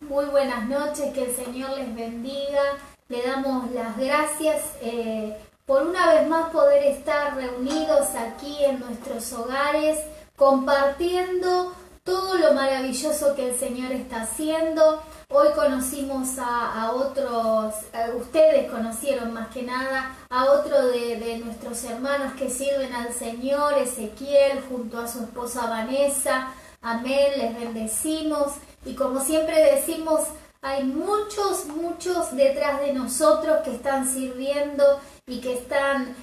Muy buenas noches, que el Señor les bendiga. Le damos las gracias por una vez más poder estar reunidos aquí en nuestros hogares, compartiendo todo lo maravilloso que el Señor está haciendo. Hoy conocimos a otros, ustedes conocieron más que nada a otro de nuestros hermanos que sirven al Señor, Ezequiel, junto a su esposa Vanessa. Amén, les bendecimos. Y como siempre decimos, hay muchos detrás de nosotros que están sirviendo y que están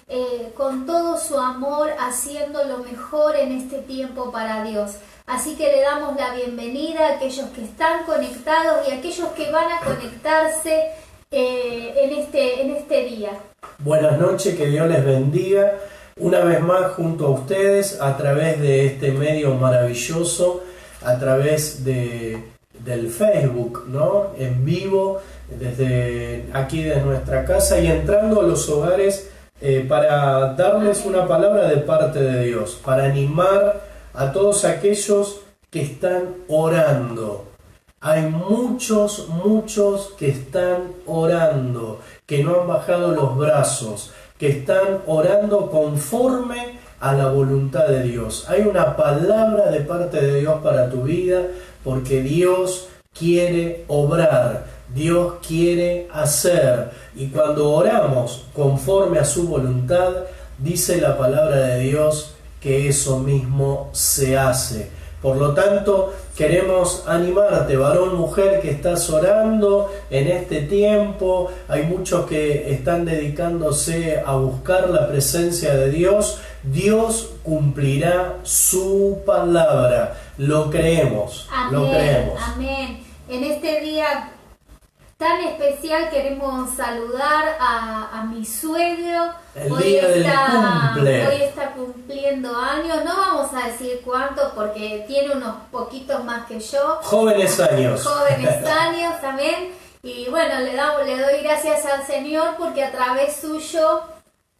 con todo su amor haciendo lo mejor en este tiempo para Dios. Así que le damos la bienvenida a aquellos que están conectados y a aquellos que van a conectarse en este día. Buenas noches, que Dios les bendiga. Una vez más junto a ustedes a través de este medio maravilloso, a través del Facebook, ¿no? En vivo, desde aquí de nuestra casa y entrando a los hogares para darles una palabra de parte de Dios, para animar a todos aquellos que están orando. Hay muchos que están orando, que no han bajado los brazos, que están orando conforme a la voluntad de Dios. Hay una palabra de parte de Dios para tu vida, porque Dios quiere obrar, Dios quiere hacer. Y cuando oramos conforme a su voluntad, dice la palabra de Dios que eso mismo se hace. Por lo tanto, queremos animarte, varón, mujer, que estás orando en este tiempo. Hay muchos que están dedicándose a buscar la presencia de Dios. Dios cumplirá su palabra. Lo creemos, amén, lo creemos. Amén. En este día tan especial queremos saludar a mi suegro. El día del cumple. Hoy está cumpliendo años, no vamos a decir cuántos porque tiene unos poquitos más que yo. Jóvenes años. Amén. Y bueno, le doy gracias al Señor porque a través suyo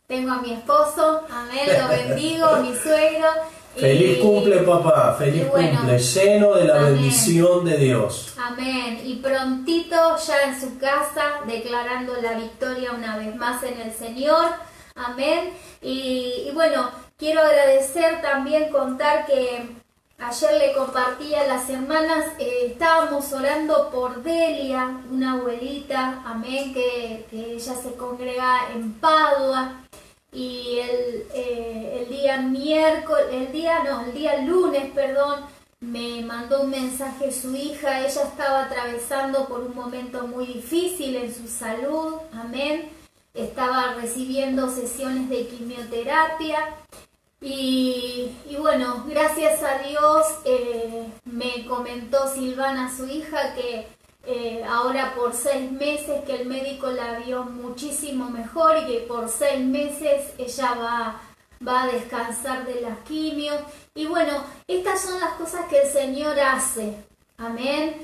tengo a mi esposo. Amén, lo bendigo, mi suegro. Feliz cumple, papá, feliz cumple, lleno de la bendición de Dios. Amén. Y prontito ya en su casa, declarando la victoria una vez más en el Señor. Amén. Y bueno, quiero agradecer también, contar que ayer le compartí a las hermanas, estábamos orando por Delia, una abuelita, amén, que ella se congrega en Padua. Y el día lunes, me mandó un mensaje su hija. Ella estaba atravesando por un momento muy difícil en su salud, amén. Estaba recibiendo sesiones de quimioterapia y bueno, gracias a Dios me comentó Silvana, su hija, que ahora por 6 meses que el médico la vio muchísimo mejor y que por 6 meses ella va a descansar de las quimios. Y bueno, estas son las cosas que el Señor hace, amén.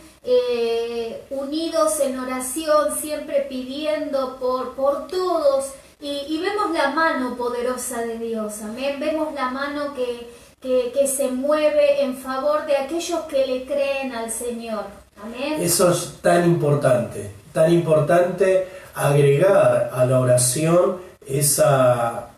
Unidos en oración, siempre pidiendo por todos y vemos la mano poderosa de Dios, amén. Vemos la mano que se mueve en favor de aquellos que le creen al Señor. Amén. Eso es tan importante agregar a la oración esa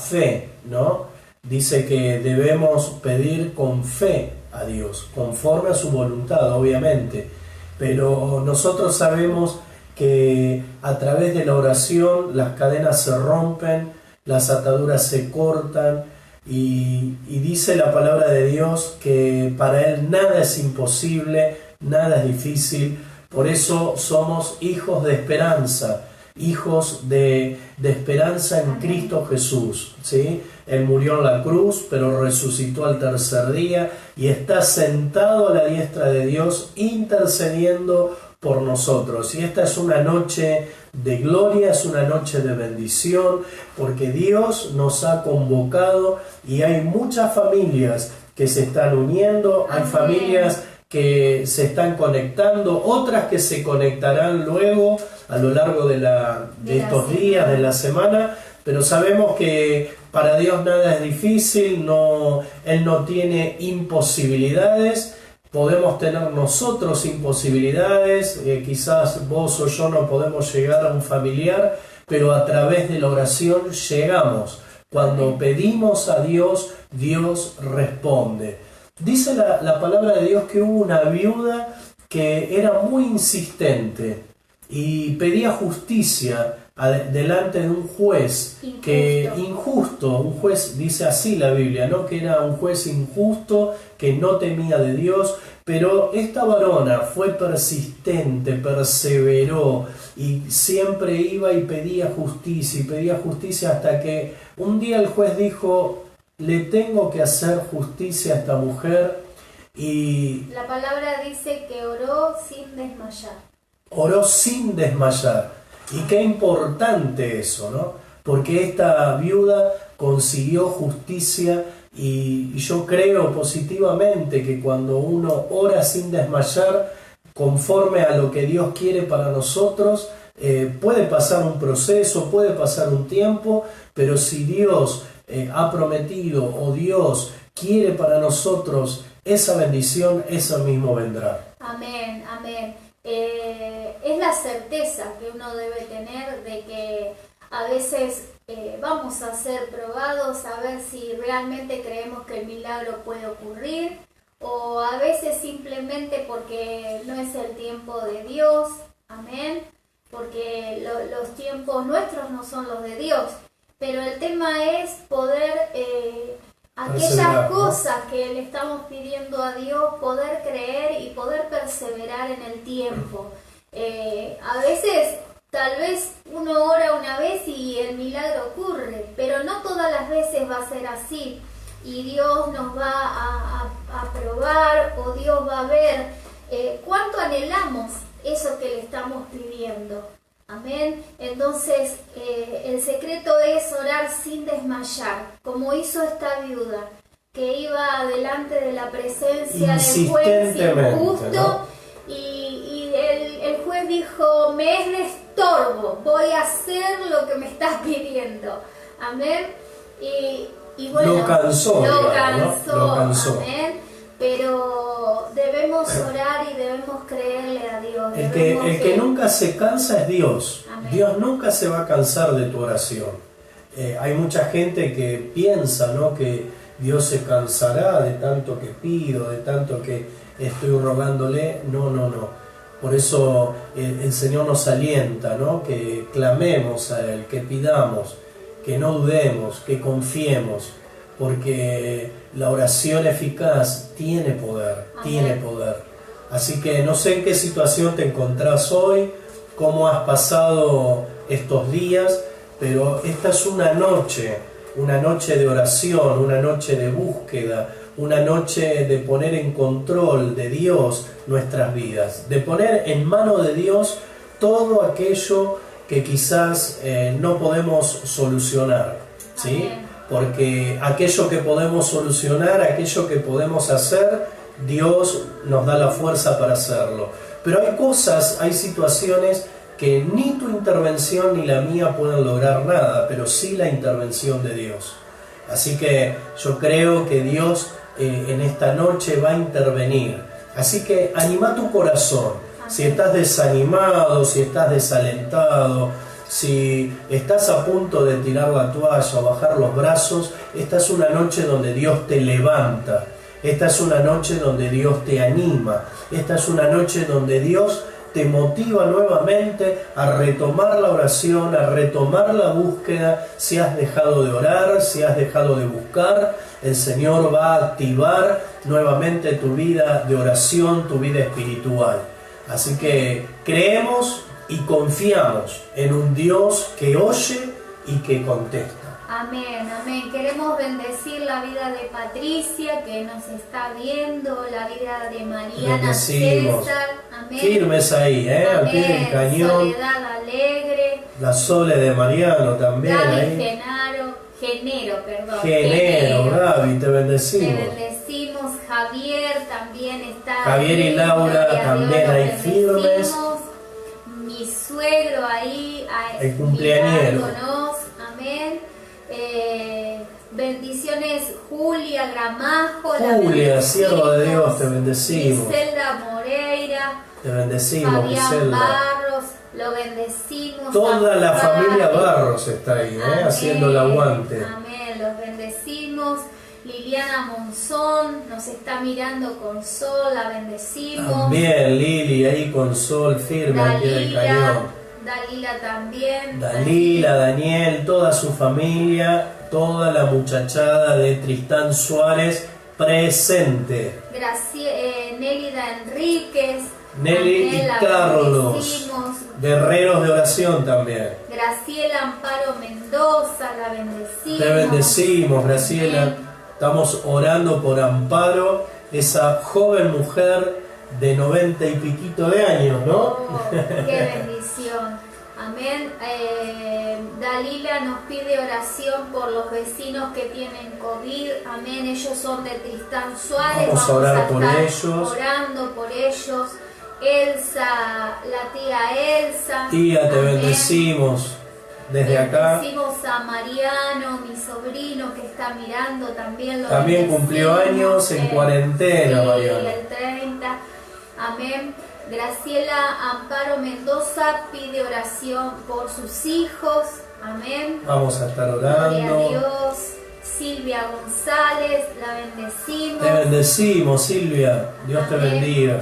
fe, ¿no? Dice que debemos pedir con fe a Dios, conforme a su voluntad, obviamente, pero nosotros sabemos que a través de la oración las cadenas se rompen, las ataduras se cortan, y dice la palabra de Dios que para Él nada es imposible, nada es difícil. Por eso somos hijos de esperanza, hijos de esperanza en Cristo Jesús, ¿sí? Él murió en la cruz, pero resucitó al tercer día y está sentado a la diestra de Dios intercediendo por nosotros. Y esta es una noche de gloria, es una noche de bendición, porque Dios nos ha convocado y hay muchas familias que se están uniendo, hay familias que se están conectando, otras que se conectarán luego a lo largo de estos días, de la semana, pero sabemos que para Dios nada es difícil, Él no tiene imposibilidades, podemos tener nosotros imposibilidades, quizás vos o yo no podemos llegar a un familiar, pero a través de la oración llegamos. Cuando pedimos a Dios, Dios responde. Dice la palabra de Dios que hubo una viuda que era muy insistente y pedía justicia delante de un juez injusto, un juez, dice así la Biblia, ¿no? Que era un juez injusto, que no temía de Dios, pero esta varona fue persistente, perseveró y siempre iba y pedía justicia hasta que un día el juez dijo: le tengo que hacer justicia a esta mujer. Y la palabra dice que oró sin desmayar. Oró sin desmayar. Y qué importante eso, ¿no? Porque esta viuda consiguió justicia y yo creo positivamente que cuando uno ora sin desmayar, conforme a lo que Dios quiere para nosotros, puede pasar un proceso, puede pasar un tiempo, pero si Dios ha prometido o Dios quiere para nosotros esa bendición, eso mismo vendrá. Amén, amén. Es la certeza que uno debe tener de que a veces vamos a ser probados a ver si realmente creemos que el milagro puede ocurrir, o a veces simplemente porque no es el tiempo de Dios, amén, porque los tiempos nuestros no son los de Dios, pero el tema es poder aquellas cosas que le estamos pidiendo a Dios, poder creer y poder perseverar en el tiempo. A veces, tal vez uno ora una vez y el milagro ocurre, pero no todas las veces va a ser así. Y Dios nos va a probar, o Dios va a ver cuánto anhelamos eso que le estamos pidiendo. Amén. Entonces, el secreto es orar sin desmayar, como hizo esta viuda, que iba delante de la presencia del juez injusto, ¿no? Y el juez dijo: me es de estorbo, voy a hacer lo que me estás pidiendo. Amén. Y bueno, lo cansó. Amén. Pero debemos orar y debemos creerle a Dios. El que nunca se cansa es Dios. Amén. Dios nunca se va a cansar de tu oración. Hay mucha gente que piensa, ¿no?, que Dios se cansará de tanto que pido, de tanto que estoy rogándole. No. Por eso el Señor nos alienta, ¿no?, que clamemos a Él, que pidamos, que no dudemos, que confiemos. Porque la oración eficaz tiene poder, tiene poder. Así que no sé en qué situación te encontrás hoy, cómo has pasado estos días, pero esta es una noche de oración, una noche de búsqueda, una noche de poner en control de Dios nuestras vidas, de poner en mano de Dios todo aquello que quizás no podemos solucionar, ¿sí? Porque aquello que podemos solucionar, aquello que podemos hacer, Dios nos da la fuerza para hacerlo. Pero hay cosas, hay situaciones que ni tu intervención ni la mía pueden lograr nada, pero sí la intervención de Dios. Así que yo creo que Dios en esta noche va a intervenir. Así que anima tu corazón. Si estás desanimado, si estás desalentado, si estás a punto de tirar la toalla o bajar los brazos, esta es una noche donde Dios te levanta. Esta es una noche donde Dios te anima. Esta es una noche donde Dios te motiva nuevamente a retomar la oración, a retomar la búsqueda. Si has dejado de orar, si has dejado de buscar, el Señor va a activar nuevamente tu vida de oración, tu vida espiritual. Así que creemos y confiamos en un Dios que oye y que contesta. Amén, amén. Queremos bendecir la vida de Patricia, que nos está viendo, la vida de Mariana César. Amén. Firmes ahí, al pie del cañón. Soledad Alegre. La Sole de Mariano también. Gaby Genero, Gaby, te bendecimos. Te bendecimos. Javier también está. Javier y Laura también ahí firmes. Mi suegro ahí, el cumpleañero. Amén. Bendiciones Julia Gramajo. Julia, sierva de Dios, te bendecimos. Griselda Moreira. Te bendecimos, Fabián Griselda. Barros, lo bendecimos. Toda la familia Barros está ahí, Amén, haciendo el aguante. Amén, los bendecimos. Liliana Monzón nos está mirando con sol, la bendecimos. También Lili ahí con sol firme al pie del cañón. Dalila también. Dalila, Daniel, toda su familia, toda la muchachada de Tristán Suárez presente. Nélida Enríquez. Nelly Amén, y la Carlos, bendecimos. guerreros de oración también. Graciela Amparo Mendoza, la bendecimos. Te bendecimos, Graciela. Amén. Estamos orando por Amparo, esa joven mujer de 90 y piquito de años, ¿no? Oh, qué bendición. Amén. Dalila nos pide oración por los vecinos que tienen COVID. Amén. Ellos son de Tristán Suárez. Vamos a orar por estar ellos. orando por ellos. Elsa, la tía Elsa. Tía, te Amén. bendecimos desde acá. Bendecimos a Mariano, mi sobrino que está mirando también. También cumplió años en cuarentena, sí, Mariano. el 30. Amén. Graciela Amparo Mendoza pide oración por sus hijos. Amén. Vamos a estar Gloria a orando. Dios. Silvia González, la bendecimos. Te bendecimos, Silvia. Dios te Amén. bendiga.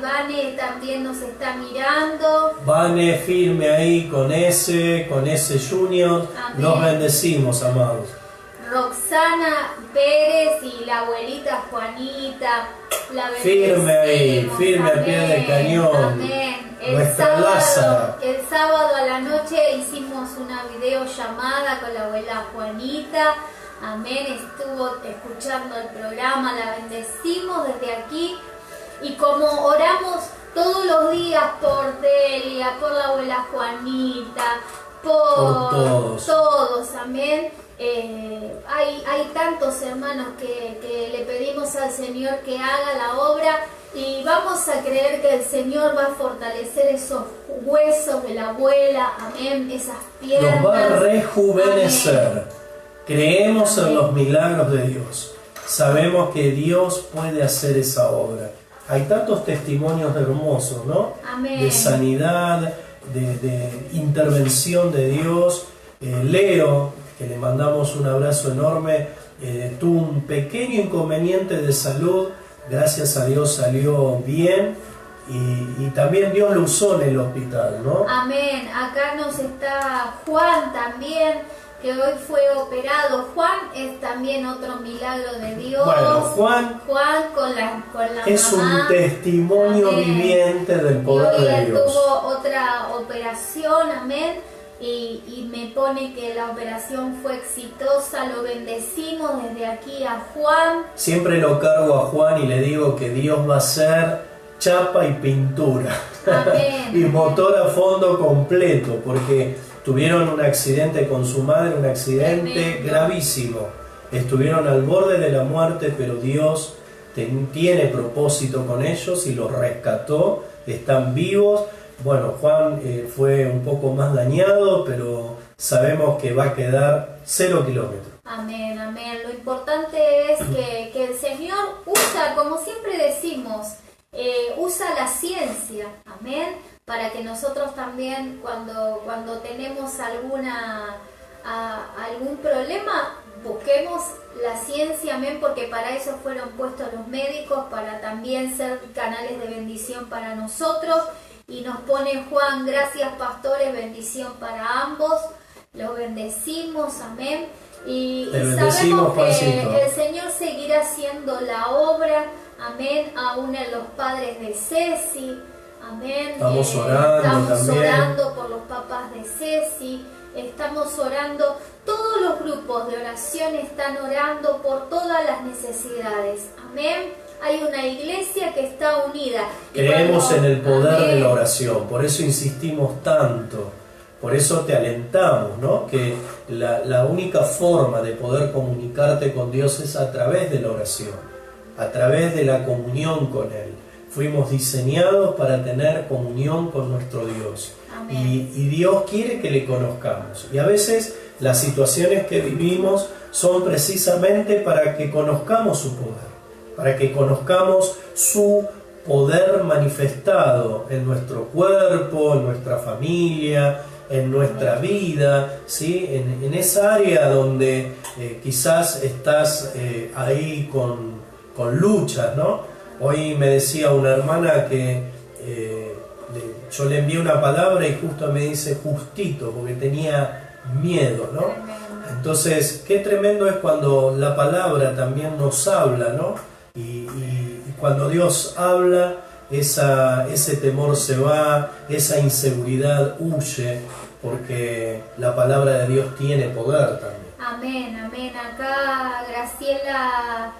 Vane también nos está mirando. Vane, firme ahí con ese Junior. Amén. Los bendecimos, amados. Roxana Pérez y la abuelita Juanita, la Firme ahí, bendecimos. firme al pie del Amén, cañón. amén. Nuestra Lázara. El sábado a la noche hicimos una videollamada con la abuela Juanita. Amén, estuvo escuchando el programa, la bendecimos desde aquí. Y como oramos todos los días por Delia, por la abuela Juanita, por todos, amén. Hay tantos hermanos que le pedimos al Señor que haga la obra y vamos a creer que el Señor va a fortalecer esos huesos de la abuela, amén, esas piernas. Nos va a rejuvenecer. Amén. Creemos en Amén. los milagros de Dios. Sabemos que Dios puede hacer esa obra. Hay tantos testimonios hermosos, ¿no? Amén. De sanidad, de intervención de Dios. Leo, que le mandamos un abrazo enorme, tuvo un pequeño inconveniente de salud. Gracias a Dios salió bien. Y también Dios lo usó en el hospital, ¿no? Amén. Acá nos está Juan también, que hoy fue operado. Juan es también otro milagro de Dios. Bueno, Juan con la es mamá. un testimonio Amén. viviente del Y poder hoy de él Dios. tuvo otra operación, amén. Y me pone que la operación fue exitosa. Lo bendecimos desde aquí a Juan. Siempre lo cargo a Juan y le digo que Dios va a hacer chapa y pintura. Amén. Y motor a fondo completo, porque tuvieron un accidente con su madre, un accidente Tremendo. gravísimo. Estuvieron al borde de la muerte, pero Dios tiene propósito con ellos y los rescató. Están vivos. Bueno, Juan fue un poco más dañado, pero sabemos que va a quedar 0 kilómetros. Amén, amén. Lo importante es que el Señor usa, como siempre decimos, usa la ciencia, amén, para que nosotros también cuando tenemos algún problema busquemos la ciencia, amén, porque para eso fueron puestos los médicos, para también ser canales de bendición para nosotros. Y nos pone Juan, gracias pastores, bendición para ambos, los bendecimos, amén. Y sabemos que Juancito. el Señor seguirá haciendo la obra, amén, aún en los padres de Ceci, amén. Estamos orando estamos también. orando por los papás de Ceci, estamos orando, todos los grupos de oración están orando por todas las necesidades, amén. Hay una iglesia que está unida. Creemos en el poder amén. de la oración, por eso insistimos tanto. Por eso te alentamos, ¿no? Que la única forma de poder comunicarte con Dios es a través de la oración, a través de la comunión con Él. fuimos diseñados para tener comunión con nuestro Dios. Y Dios quiere que le conozcamos. Y a veces las situaciones que vivimos son precisamente para que conozcamos su poder, para que conozcamos su poder manifestado en nuestro cuerpo, en nuestra familia, en nuestra vida, ¿sí? En esa área donde quizás estás ahí con luchas, ¿no? Hoy me decía una hermana que yo le envié una palabra y justo me dice justito, porque tenía miedo, ¿no? Entonces, qué tremendo es cuando la palabra también nos habla, ¿no? Y cuando Dios habla, ese temor se va, esa inseguridad huye, porque la palabra de Dios tiene poder también. Amén, amén. Acá Graciela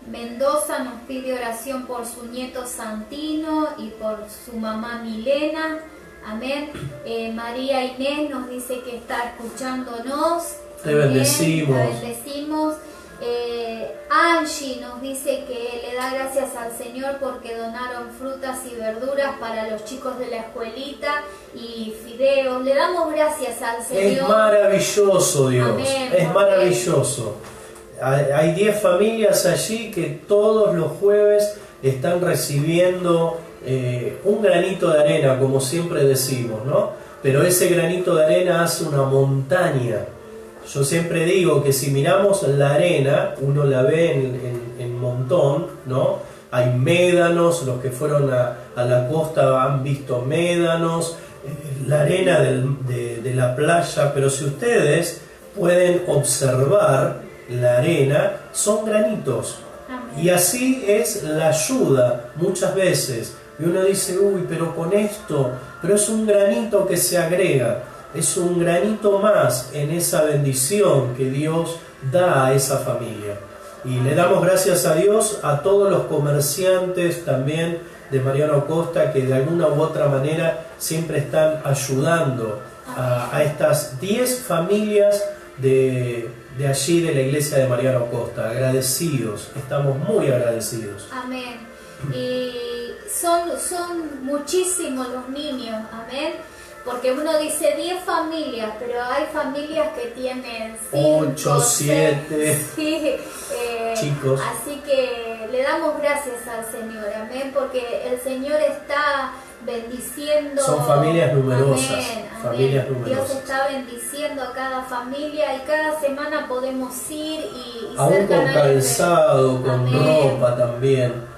Mendoza nos pide oración por su nieto Santino y por su mamá Milena. Amén. María Inés nos dice que está escuchándonos. Te bendecimos. Te bendecimos. Angie nos dice que le da gracias al Señor porque donaron frutas y verduras para los chicos de la escuelita y fideos. Le damos gracias al Señor. Es maravilloso, Dios. Amén, es maravilloso. Hay 10 familias allí que todos los jueves están recibiendo un granito de arena, como siempre decimos, ¿no? Pero ese granito de arena hace una montaña. Yo siempre digo que si miramos la arena, uno la ve en montón, ¿no? Hay médanos, los que fueron a la costa han visto médanos, la arena de la playa, pero si ustedes pueden observar la arena, son granitos. Y así es la ayuda muchas veces. Y uno dice, uy, pero con esto, pero es un granito que se agrega. Es un granito más en esa bendición que Dios da a esa familia. Y le damos gracias a Dios a todos los comerciantes también de Mariano Costa que de alguna u otra manera siempre están ayudando a estas 10 familias de allí de la iglesia de Mariano Costa. Agradecidos, estamos muy agradecidos. Amén. Y son muchísimos los niños, amén. Porque uno dice 10 familias, pero hay familias que tienen 5, 8, 7 chicos. Así que le damos gracias al Señor, amén, porque el Señor está bendiciendo. Son familias numerosas. Amén, familias amén. numerosas. Dios está bendiciendo a cada familia y cada semana podemos ir y aún ser con calzado, con amén. ropa también.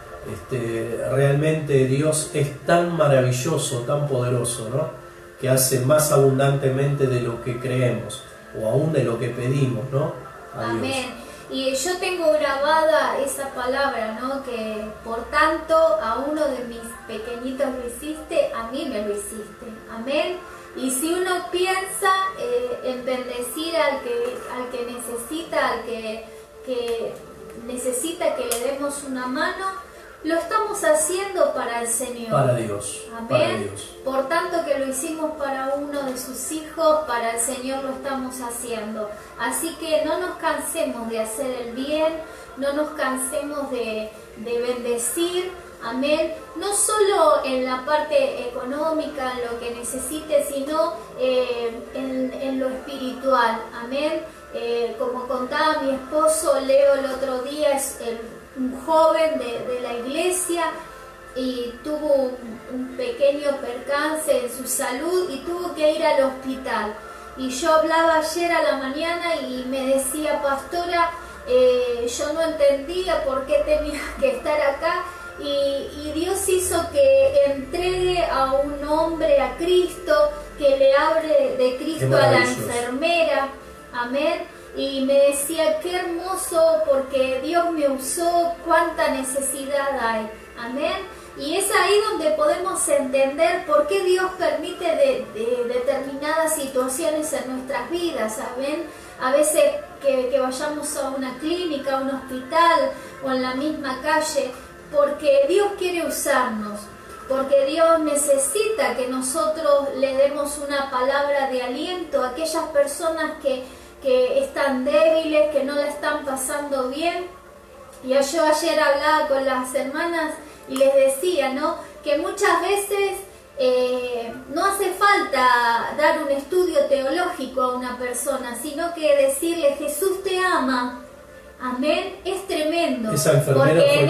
Realmente Dios es tan maravilloso, tan poderoso, ¿no? Que hace más abundantemente de lo que creemos o aún de lo que pedimos, ¿no? A Dios. Amén. Y yo tengo grabada esa palabra, ¿no? Que por tanto a uno de mis pequeñitos lo hiciste, a mí me lo hiciste. Amén. Y si uno piensa en bendecir al que necesita, al que necesita que le demos una mano, lo estamos haciendo para el Señor. Para Dios. Amén. Para Dios. Por tanto que lo hicimos para uno de sus hijos, para el Señor lo estamos haciendo. Así que no nos cansemos de hacer el bien, no nos cansemos de bendecir. Amén. No solo en la parte económica, en lo que necesite, sino en lo espiritual. Amén. Como contaba mi esposo, Leo el otro día, es un joven de la iglesia y tuvo un pequeño percance en su salud y tuvo que ir al hospital. Y yo hablaba ayer a la mañana y me decía, pastora, yo no entendía por qué tenía que estar acá. Y Dios hizo que entregue a un hombre a Cristo, que le hable de Cristo a la enfermera. Amén. Y me decía, qué hermoso, porque Dios me usó, cuánta necesidad hay. Amén. Y es ahí donde podemos entender por qué Dios permite determinadas situaciones en nuestras vidas. Amén. A veces que vayamos a una clínica, a un hospital o en la misma calle, porque Dios quiere usarnos. Porque Dios necesita que nosotros le demos una palabra de aliento a aquellas personas que están débiles, que no la están pasando bien. Y yo ayer hablaba con las hermanas Y les decía, ¿no?, que muchas veces no hace falta dar un estudio teológico a una persona, sino que decirle Jesús te ama. Amén, es tremendo, porque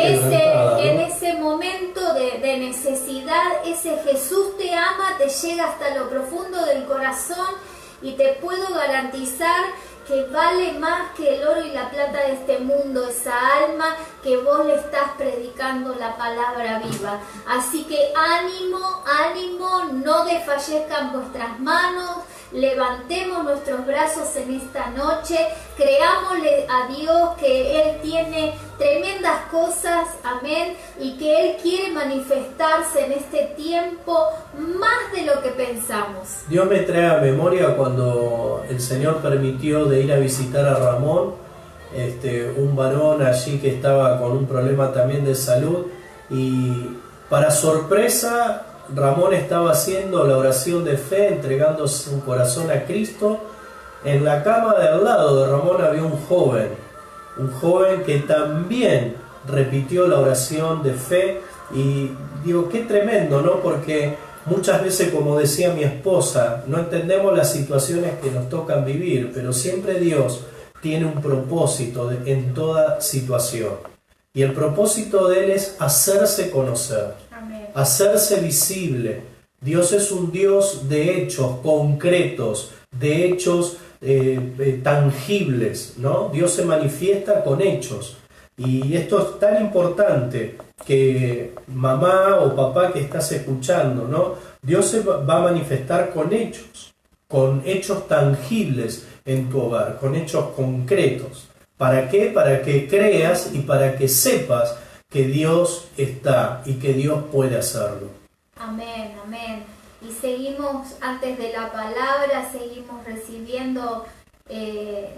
en ese momento de necesidad, ese Jesús te ama, te llega hasta lo profundo del corazón, y te puedo garantizar que vale más que el oro y la plata de este mundo, esa alma que vos le estás predicando la palabra viva. Así que ánimo, ánimo, no desfallezcan vuestras manos, levantemos nuestros brazos en esta noche, creámosle a Dios que Él tiene tremendas cosas, amén, y que Él quiere manifestarse en este tiempo más de lo que pensamos. Dios me trae a memoria cuando el Señor permitió de ir a visitar a Ramón, un varón allí que estaba con un problema también de salud, y para sorpresa Ramón estaba haciendo la oración de fe, entregando su corazón a Cristo. En la cama de al lado de Ramón había un joven que también repitió la oración de fe, y digo, qué tremendo, ¿no? Porque muchas veces, como decía mi esposa, no entendemos las situaciones que nos tocan vivir, pero siempre Dios tiene un propósito en toda situación. Y el propósito de Él es hacerse conocer, hacerse visible. Dios es un Dios de hechos concretos, de hechos tangibles, ¿no? Dios se manifiesta con hechos. Y esto es tan importante que mamá o papá que estás escuchando, ¿no? Dios se va a manifestar con hechos tangibles en tu hogar, con hechos concretos. ¿Para qué? Para que creas y para que sepas que Dios está y que Dios puede hacerlo. Amén, amén. Y seguimos, antes de la palabra, seguimos recibiendo.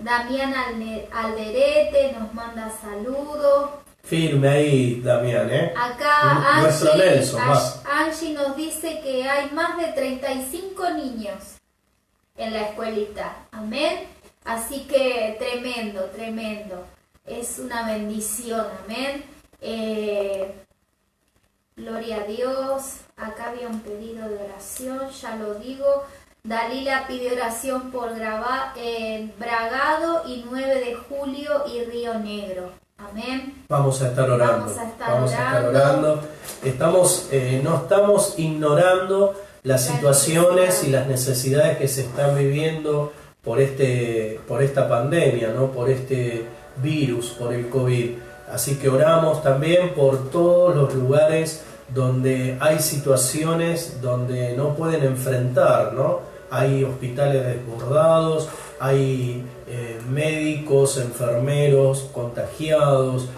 Damián Alderete nos manda saludos. Firme ahí, Damián, Acá nuestro Nelson, Angie nos dice que hay más de 35 niños en la escuelita. Amén. Así que tremendo, tremendo. Es una bendición, amén. Gloria a Dios. Acá había un pedido de oración, ya lo digo. Dalila pide oración por Bragado y 9 de julio y Río Negro. Amén. Vamos a estar orando. Vamos a estar orando. No estamos ignorando las situaciones y las necesidades que se están viviendo por esta pandemia, ¿no? Por este virus, por el COVID. Así que oramos también por todos los lugares donde hay situaciones donde no pueden enfrentar, ¿no? Hay hospitales desbordados, hay médicos, enfermeros contagiados.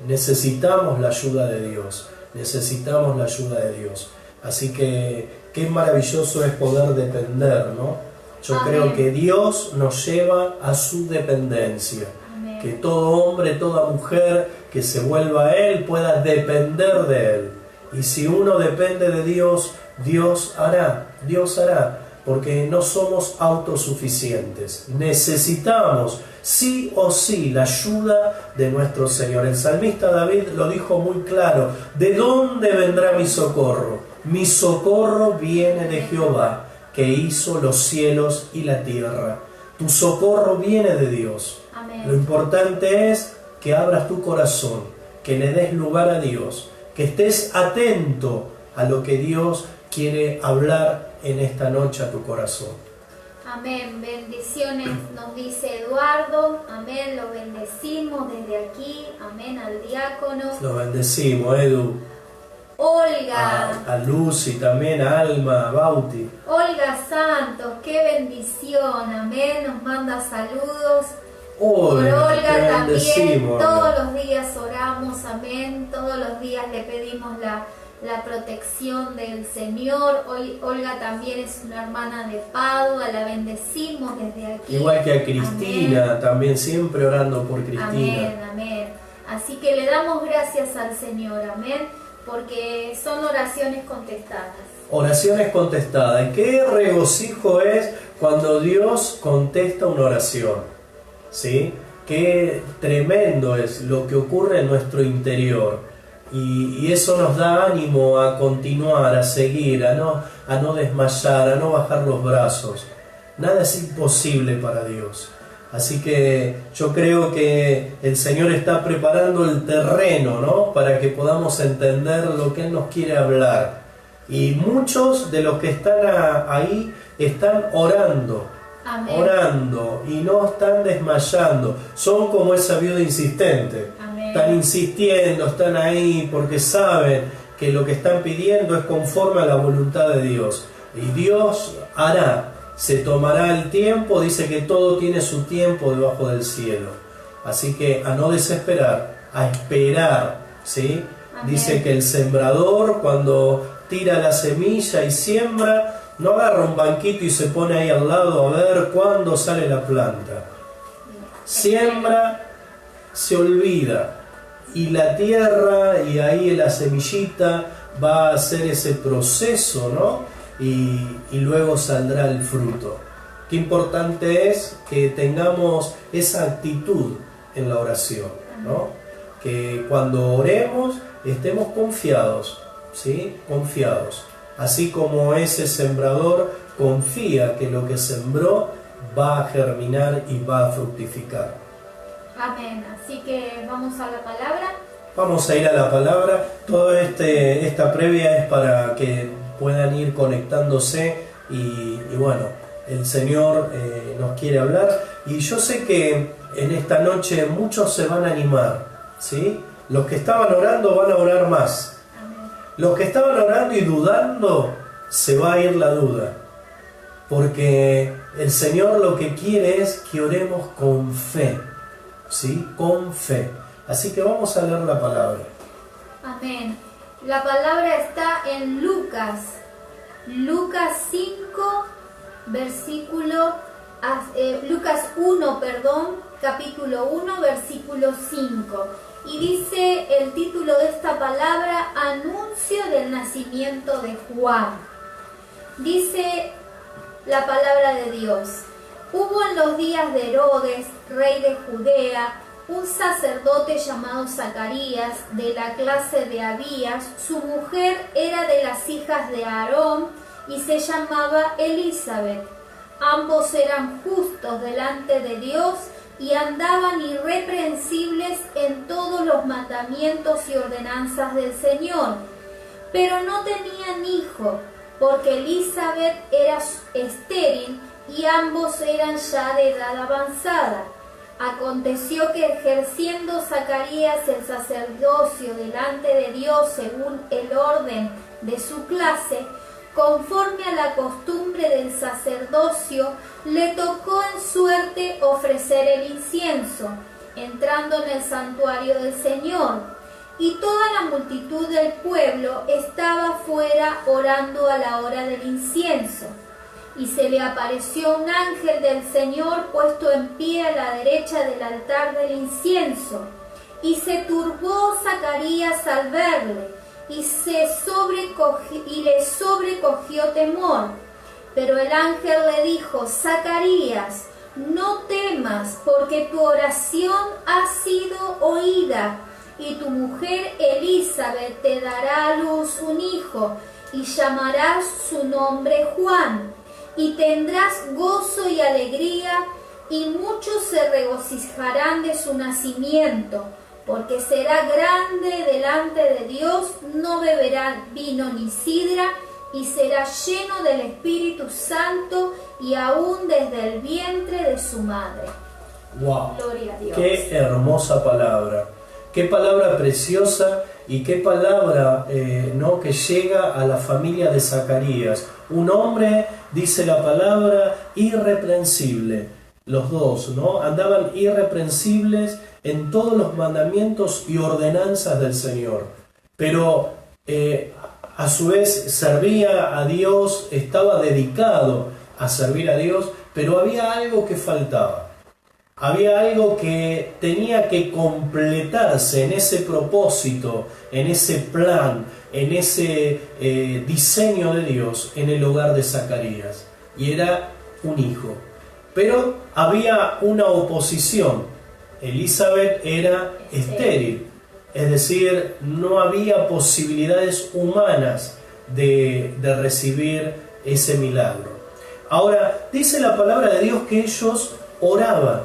Necesitamos la ayuda de Dios, necesitamos la ayuda de Dios. Así que qué maravilloso es poder depender, ¿no? Yo creo que Dios nos lleva a su dependencia. Amén. Que todo hombre, toda mujer que se vuelva a Él pueda depender de Él. Y si uno depende de Dios, Dios hará, porque no somos autosuficientes. Necesitamos sí o sí la ayuda de nuestro Señor. El salmista David lo dijo muy claro: ¿de dónde vendrá mi socorro? Mi socorro viene de Jehová, que hizo los cielos y la tierra. Tu socorro viene de Dios. Amén. Lo importante es que abras tu corazón, que le des lugar a Dios, que estés atento a lo que Dios quiere hablar en esta noche a tu corazón. Amén. Bendiciones, nos dice Eduardo. Amén. Lo bendecimos desde aquí. Amén. Al diácono. Lo bendecimos, Edu. Olga. A Lucy también, a Alma, a Bauti. Olga Santos, qué bendición. Amén. Nos manda saludos. Por Olga también. Todos los días oramos. Amén. Todos los días le pedimos la protección del Señor. Hoy Olga también es una hermana de Padua, la bendecimos desde aquí. Igual que a Cristina, amén. También siempre orando por Cristina. Amén, amén. Así que le damos gracias al Señor, amén, porque son oraciones contestadas. Oraciones contestadas. Qué regocijo es cuando Dios contesta una oración, ¿sí? Qué tremendo es lo que ocurre en nuestro interior. Y eso nos da ánimo a continuar, a seguir, a no desmayar, a no bajar los brazos. Nada es imposible para Dios. Así que yo creo que el Señor está preparando el terreno, ¿no?, para que podamos entender lo que Él nos quiere hablar. Y muchos de los que están ahí están orando. Amén. Orando y no están desmayando. Son como esa viuda insistente. Amén. Están insistiendo, están ahí porque saben que lo que están pidiendo es conforme a la voluntad de Dios. Y Dios hará. Se tomará el tiempo, dice que todo tiene su tiempo debajo del cielo. Así que a no desesperar, a esperar, ¿sí? Amén. Dice que el sembrador, cuando tira la semilla y siembra, no agarra un banquito y se pone ahí al lado a ver cuándo sale la planta. Siembra, se olvida, y la tierra y ahí la semillita va a hacer ese proceso, ¿no? Y luego saldrá el fruto. Qué importante es que tengamos esa actitud en la oración, ¿no? Que cuando oremos estemos confiados, ¿sí? Confiados. Así como ese sembrador confía que lo que sembró va a germinar y va a fructificar. Amén. Así que vamos a la palabra. Vamos a ir a la palabra. Toda esta previa es para que puedan ir conectándose y bueno, el Señor nos quiere hablar. Y yo sé que en esta noche muchos se van a animar, ¿sí? Los que estaban orando van a orar más. Amén. Los que estaban orando y dudando, se va a ir la duda. Porque el Señor lo que quiere es que oremos con fe, ¿sí? Con fe. Así que vamos a leer la palabra. Amén. La palabra está en Lucas 5, Lucas 1, capítulo 1, versículo 5. Y dice el título de esta palabra, Anuncio del nacimiento de Juan. Dice la palabra de Dios: Hubo en los días de Herodes, rey de Judea, un sacerdote llamado Zacarías, de la clase de Abías. Su mujer era de las hijas de Aarón y se llamaba Elizabeth. Ambos eran justos delante de Dios y andaban irreprensibles en todos los mandamientos y ordenanzas del Señor. Pero no tenían hijo, porque Elizabeth era estéril y ambos eran ya de edad avanzada. Aconteció que ejerciendo Zacarías el sacerdocio delante de Dios según el orden de su clase, conforme a la costumbre del sacerdocio, le tocó en suerte ofrecer el incienso, entrando en el santuario del Señor. Y toda la multitud del pueblo estaba fuera orando a la hora del incienso. Y se le apareció un ángel del Señor puesto en pie a la derecha del altar del incienso. Y se turbó Zacarías al verle, y le sobrecogió temor. Pero el ángel le dijo: Zacarías, no temas, porque tu oración ha sido oída, y tu mujer Elizabeth te dará a luz un hijo, y llamarás su nombre Juan. Y tendrás gozo y alegría, y muchos se regocijarán de su nacimiento, porque será grande delante de Dios, no beberá vino ni sidra, y será lleno del Espíritu Santo, y aún desde el vientre de su madre. ¡Wow! Gloria a Dios. ¡Qué hermosa palabra! ¡Qué palabra preciosa! Y qué palabra ¿no?, que llega a la familia de Zacarías. Un hombre, dice la palabra, irreprensible. Los dos, ¿no? Andaban irreprensibles en todos los mandamientos y ordenanzas del Señor. Pero a su vez servía a Dios, estaba dedicado a servir a Dios, pero había algo que faltaba. Había algo que tenía que completarse en ese propósito, en ese plan, en ese diseño de Dios en el hogar de Zacarías. Y era un hijo. Pero había una oposición. Elizabeth era estéril. Es decir, no había posibilidades humanas de recibir ese milagro. Ahora, dice la palabra de Dios que ellos oraban,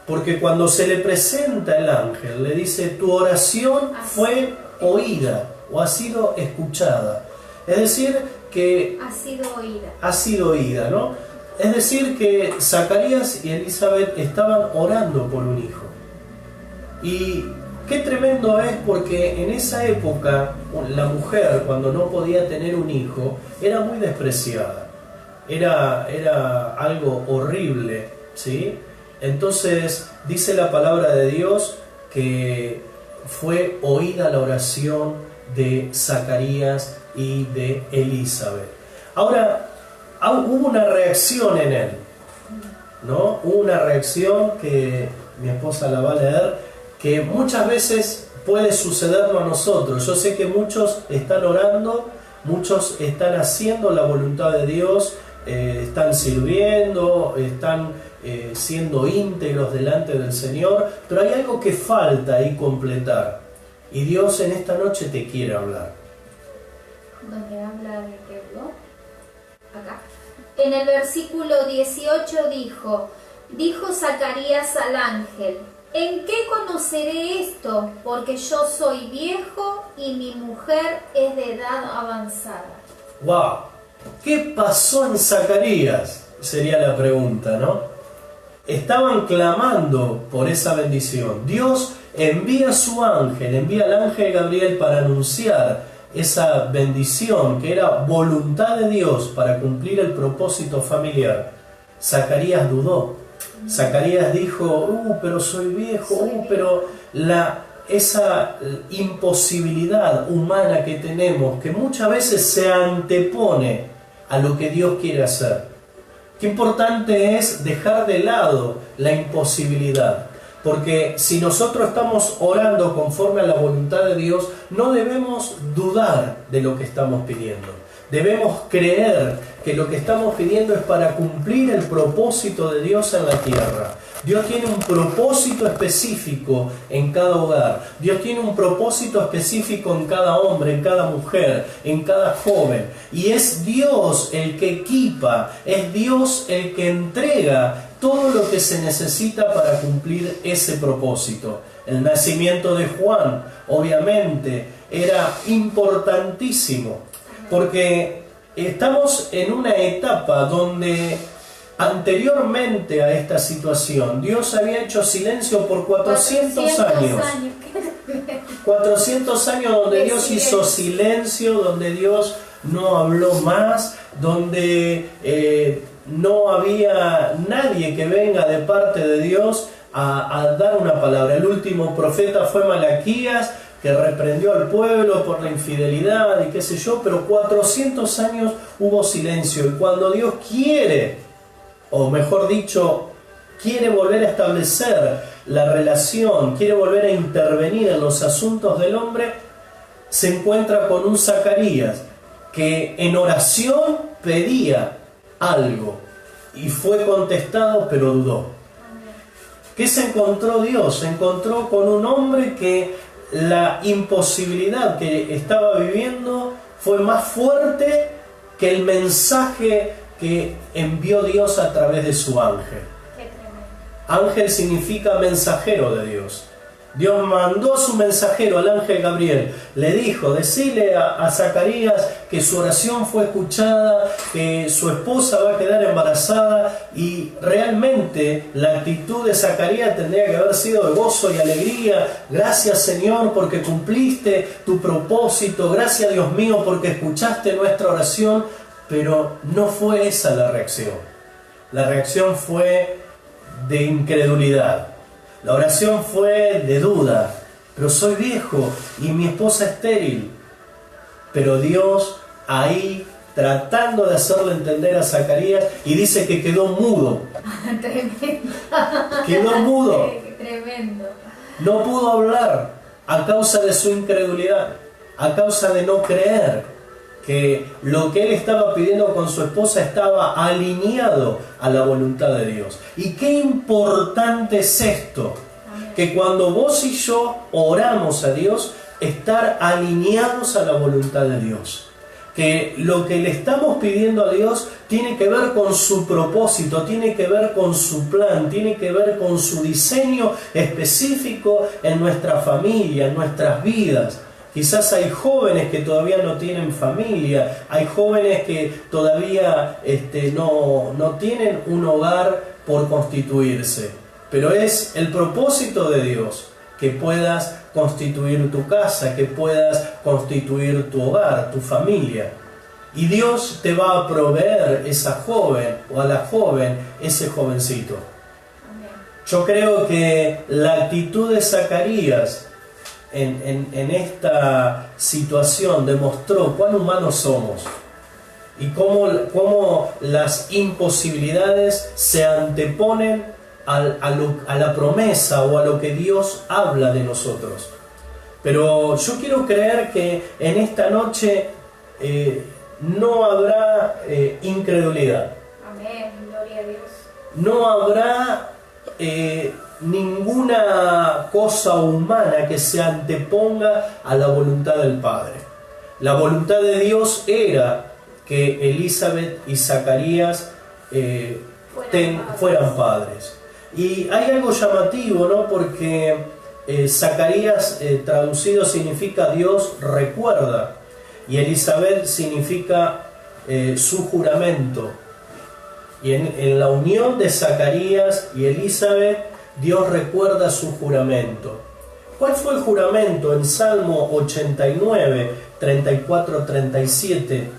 porque cuando se le presenta el ángel, le dice, tu oración fue oída o ha sido escuchada. Es decir, que ha sido oída, ¿no? Es decir, que Zacarías y Elizabeth estaban orando por un hijo. Y qué tremendo es, porque en esa época la mujer, cuando no podía tener un hijo, era muy despreciada. Era algo horrible, ¿sí? Entonces dice la palabra de Dios que fue oída la oración de Zacarías y de Elizabeth. Ahora, hubo una reacción en él, ¿no? Hubo una reacción que mi esposa la va a leer, que muchas veces puede sucedernos a nosotros. Yo sé que muchos están orando, muchos están haciendo la voluntad de Dios, están sirviendo, están siendo íntegros delante del Señor, pero hay algo que falta ahí completar. Y Dios en esta noche te quiere hablar. ¿Dónde habla de qué, no? Acá. En el versículo 18 dijo Zacarías al ángel, ¿en qué conoceré esto? Porque yo soy viejo y mi mujer es de edad avanzada. ¡Wow! ¿Qué pasó en Zacarías? Sería la pregunta, ¿no? Estaban clamando por esa bendición. Dios envía a su ángel, envía al ángel Gabriel para anunciar esa bendición que era voluntad de Dios para cumplir el propósito familiar. Zacarías dudó. Zacarías dijo, pero soy viejo, pero esa imposibilidad humana que tenemos, que muchas veces se antepone a lo que Dios quiere hacer. Qué importante es dejar de lado la imposibilidad, porque si nosotros estamos orando conforme a la voluntad de Dios, no debemos dudar de lo que estamos pidiendo. Debemos creer que lo que estamos pidiendo es para cumplir el propósito de Dios en la tierra. Dios tiene un propósito específico en cada hogar. Dios tiene un propósito específico en cada hombre, en cada mujer, en cada joven. Y es Dios el que equipa, es Dios el que entrega todo lo que se necesita para cumplir ese propósito. El nacimiento de Juan, obviamente, era importantísimo, porque estamos en una etapa donde anteriormente a esta situación, Dios había hecho silencio por 400 años. 400 años donde Dios hizo silencio, donde Dios no habló más, donde no había nadie que venga de parte de Dios a dar una palabra. El último profeta fue Malaquías, que reprendió al pueblo por la infidelidad y qué sé yo, pero 400 años hubo silencio. Y cuando Dios quiere, o mejor dicho, quiere volver a establecer la relación, quiere volver a intervenir en los asuntos del hombre, se encuentra con un Zacarías que en oración pedía algo y fue contestado, pero dudó. ¿Qué se encontró Dios? Se encontró con un hombre que la imposibilidad que estaba viviendo fue más fuerte que el mensaje que envió Dios a través de su ángel. Ángel significa mensajero de Dios. Dios mandó a su mensajero, al ángel Gabriel. Le dijo, decile a Zacarías que su oración fue escuchada, que su esposa va a quedar embarazada, y realmente la actitud de Zacarías tendría que haber sido de gozo y alegría. Gracias, Señor, porque cumpliste tu propósito. Gracias, Dios mío, porque escuchaste nuestra oración. Pero no fue esa la reacción. La reacción fue de incredulidad. La oración fue de duda. Pero soy viejo y mi esposa estéril. Pero Dios ahí tratando de hacerle entender a Zacarías, y dice que quedó mudo. Tremendo. Quedó mudo. Tremendo. No pudo hablar a causa de su incredulidad, a causa de no creer que lo que él estaba pidiendo con su esposa estaba alineado a la voluntad de Dios. Y qué importante es esto. que cuando vos y yo oramos a Dios, estar alineados a la voluntad de Dios. Que lo que le estamos pidiendo a Dios tiene que ver con su propósito, tiene que ver con su plan, tiene que ver con su diseño específico en nuestra familia, en nuestras vidas. Quizás hay jóvenes que todavía no tienen familia, hay jóvenes que todavía no tienen un hogar por constituirse, pero es el propósito de Dios que puedas constituir tu casa, que puedas constituir tu hogar, tu familia. Y Dios te va a proveer esa joven o a la joven, ese jovencito. Yo creo que la actitud de Zacarías en esta situación demostró cuán humanos somos y cómo las imposibilidades se anteponen a la promesa o a lo que Dios habla de nosotros. Pero yo quiero creer que en esta noche no habrá incredulidad. Amén, gloria a Dios. No habrá ninguna cosa humana que se anteponga a la voluntad del Padre. La voluntad de Dios era que Elizabeth y Zacarías fueran padres. Y hay algo llamativo, ¿no? Porque Zacarías traducido significa Dios recuerda, y Elizabeth significa su juramento. Y en la unión de Zacarías y Elizabeth, Dios recuerda su juramento. ¿Cuál fue el juramento? En Salmo 89, 34, 37,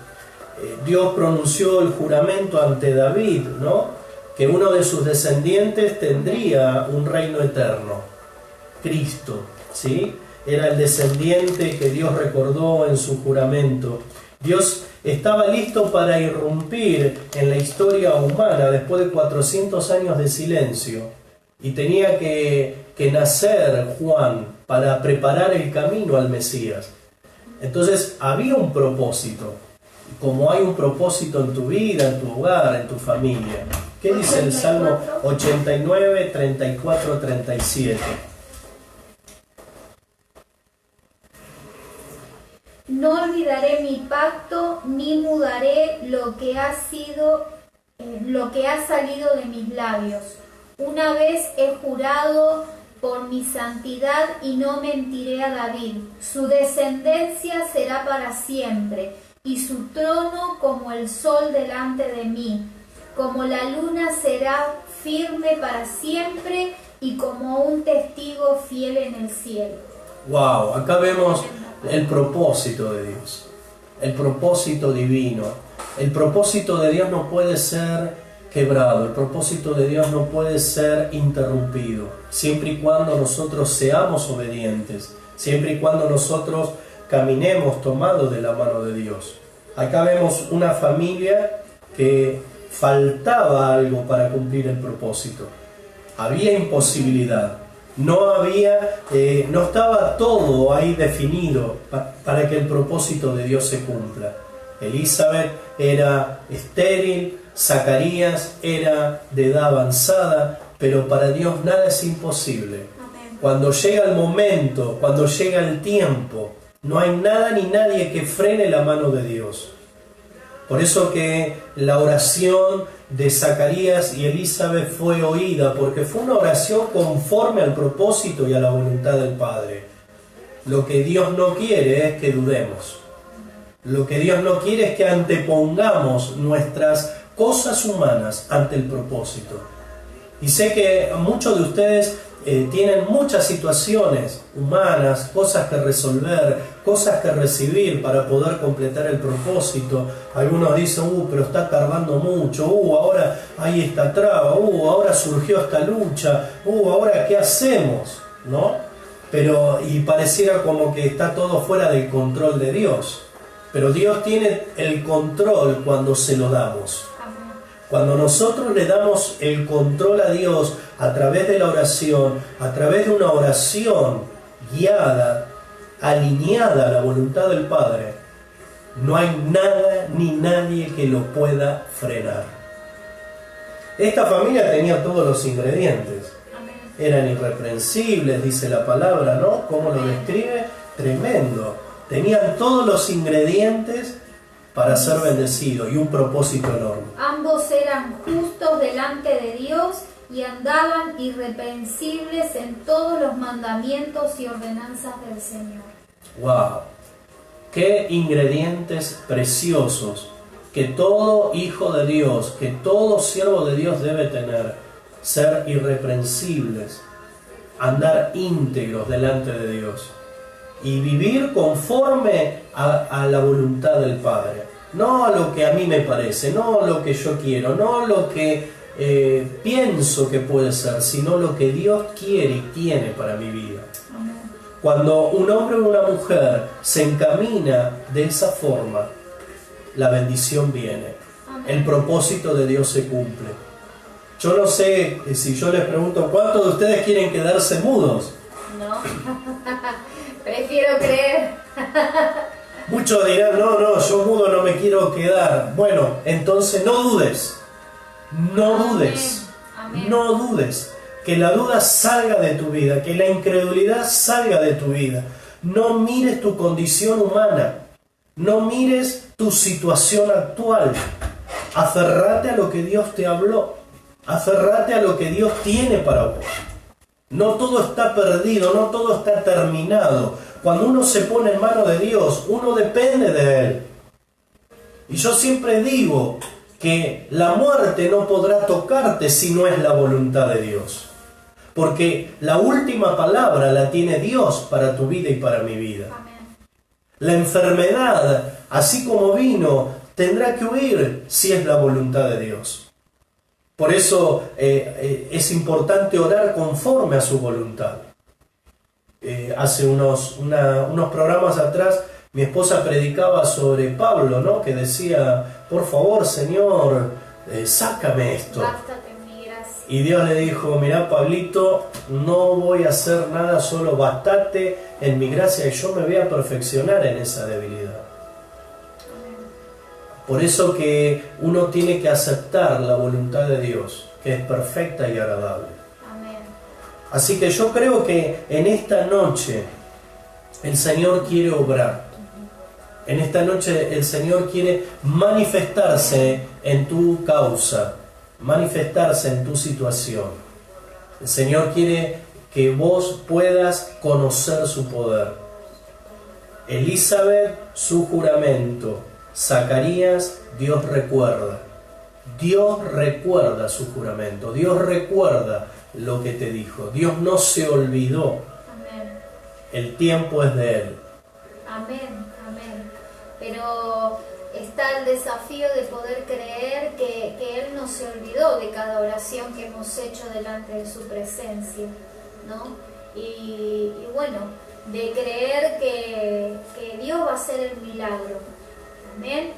Dios pronunció el juramento ante David, ¿no? Que uno de sus descendientes tendría un reino eterno, Cristo, ¿sí? Era el descendiente que Dios recordó en su juramento. Dios estaba listo para irrumpir en la historia humana después de 400 años de silencio, y tenía que nacer Juan para preparar el camino al Mesías. Entonces había un propósito, como hay un propósito en tu vida, en tu hogar, en tu familia. ¿Qué dice el Salmo 89, 34, 37? No olvidaré mi pacto, ni mudaré lo que ha salido de mis labios. Una vez he jurado por mi santidad y no mentiré a David. Su descendencia será para siempre, y su trono como el sol delante de mí. Como la luna será firme para siempre, y como un testigo fiel en el cielo. Wow, acá vemos el propósito de Dios, el propósito divino. El propósito de Dios no puede ser quebrado, el propósito de Dios no puede ser interrumpido, siempre y cuando nosotros seamos obedientes, siempre y cuando nosotros caminemos tomados de la mano de Dios. Acá vemos una familia que faltaba algo para cumplir el propósito. Había imposibilidad. No estaba todo ahí definido para que el propósito de Dios se cumpla. Elizabeth era estéril, Zacarías era de edad avanzada, pero para Dios nada es imposible. Amén. Cuando llega el momento, cuando llega el tiempo, no hay nada ni nadie que frene la mano de Dios. Por eso que la oración de Zacarías y Elizabeth fue oída, porque fue una oración conforme al propósito y a la voluntad del Padre. Lo que Dios no quiere es que dudemos. Lo que Dios no quiere es que antepongamos nuestras cosas humanas ante el propósito. Y sé que muchos de ustedes tienen muchas situaciones humanas, cosas que resolver, cosas que recibir para poder completar el propósito. Algunos dicen, pero está tardando mucho, ahora hay esta traba, ahora surgió esta lucha, ahora ¿qué hacemos? ¿No? Y pareciera como que está todo fuera del control de Dios. Pero Dios tiene el control cuando se lo damos. Cuando nosotros le damos el control a Dios a través de la oración, a través de una oración guiada, alineada a la voluntad del Padre, no hay nada ni nadie que lo pueda frenar. Esta familia tenía todos los ingredientes. eran irreprensibles, dice la palabra, ¿no? ¿Cómo lo describe? Tremendo. Tenían todos los ingredientes para ser bendecidos y un propósito enorme. Ambos eran justos delante de Dios y andaban irreprensibles en todos los mandamientos y ordenanzas del Señor. ¡Wow! ¡Qué ingredientes preciosos que todo hijo de Dios, que todo siervo de Dios debe tener! Ser irreprensibles, andar íntegros delante de Dios y vivir conforme a la voluntad del Padre. No a lo que a mí me parece, no a lo que yo quiero, no a lo que pienso que puede ser, sino lo que Dios quiere y tiene para mi vida. Amén. Cuando un hombre o una mujer se encamina de esa forma, la bendición viene. Amén. El propósito de Dios se cumple. Yo no sé si yo les pregunto, ¿cuántos de ustedes quieren quedarse mudos? No, prefiero creer. Muchos dirán, no, yo mudo no me quiero quedar. Bueno, entonces no dudes. No dudes. Amén. No dudes. Que la duda salga de tu vida, que la incredulidad salga de tu vida. No mires tu condición humana. No mires tu situación actual. Aferrate a lo que Dios te habló. Aferrate a lo que Dios tiene para vos. No todo está perdido, no todo está terminado. Cuando uno se pone en manos de Dios, uno depende de Él. Y yo siempre digo que la muerte no podrá tocarte si no es la voluntad de Dios. Porque la última palabra la tiene Dios para tu vida y para mi vida. Amén. La enfermedad, así como vino, tendrá que huir si es la voluntad de Dios. Por eso es importante orar conforme a su voluntad. Hace unos programas atrás mi esposa predicaba sobre Pablo, ¿no? Que decía, por favor, Señor, sácame esto. Bástate en mi gracia. Y Dios le dijo, mirá, Pablito, no voy a hacer nada, solo bastate en mi gracia y yo me voy a perfeccionar en esa debilidad. Por eso que uno tiene que aceptar la voluntad de Dios, que es perfecta y agradable. Amén. Así que yo creo que en esta noche el Señor quiere obrar. En esta noche el Señor quiere manifestarse en tu causa, manifestarse en tu situación. El Señor quiere que vos puedas conocer su poder. Elizabeth, su juramento. Zacarías, Dios recuerda. Dios recuerda su juramento. Dios recuerda lo que te dijo. Dios no se olvidó. Amén. El tiempo es de Él. Amén. Amén. Pero está el desafío de poder creer que Él no se olvidó de cada oración que hemos hecho delante de su presencia, ¿no? Y bueno, de creer que Dios va a hacer el milagro. Amén.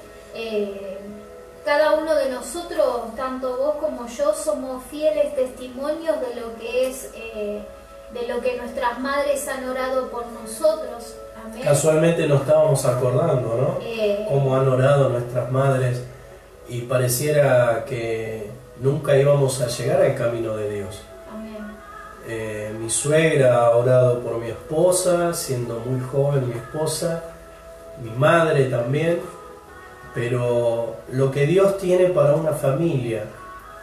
Cada uno de nosotros, tanto vos como yo, somos fieles testimonios de lo que es, de lo que nuestras madres han orado por nosotros. Amén. Casualmente nos estábamos acordando, ¿no? Cómo han orado nuestras madres y pareciera que nunca íbamos a llegar al camino de Dios. Amén. Mi suegra ha orado por mi esposa, siendo muy joven mi esposa, mi madre también. Pero lo que Dios tiene para una familia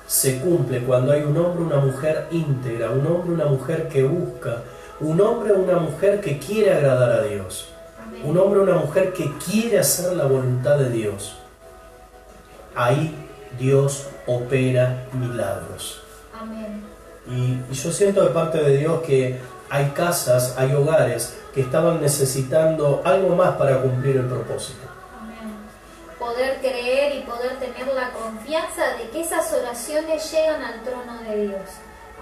se cumple cuando hay un hombre o una mujer íntegra, un hombre o una mujer que busca, un hombre o una mujer que quiere agradar a Dios, Amén. un hombre o una mujer que quiere hacer la voluntad de Dios. Ahí Dios opera milagros. Amén. Y yo siento de parte de Dios que hay casas, hay hogares que estaban necesitando algo más para cumplir el propósito. Poder creer y poder tener la confianza de que esas oraciones llegan al trono de Dios.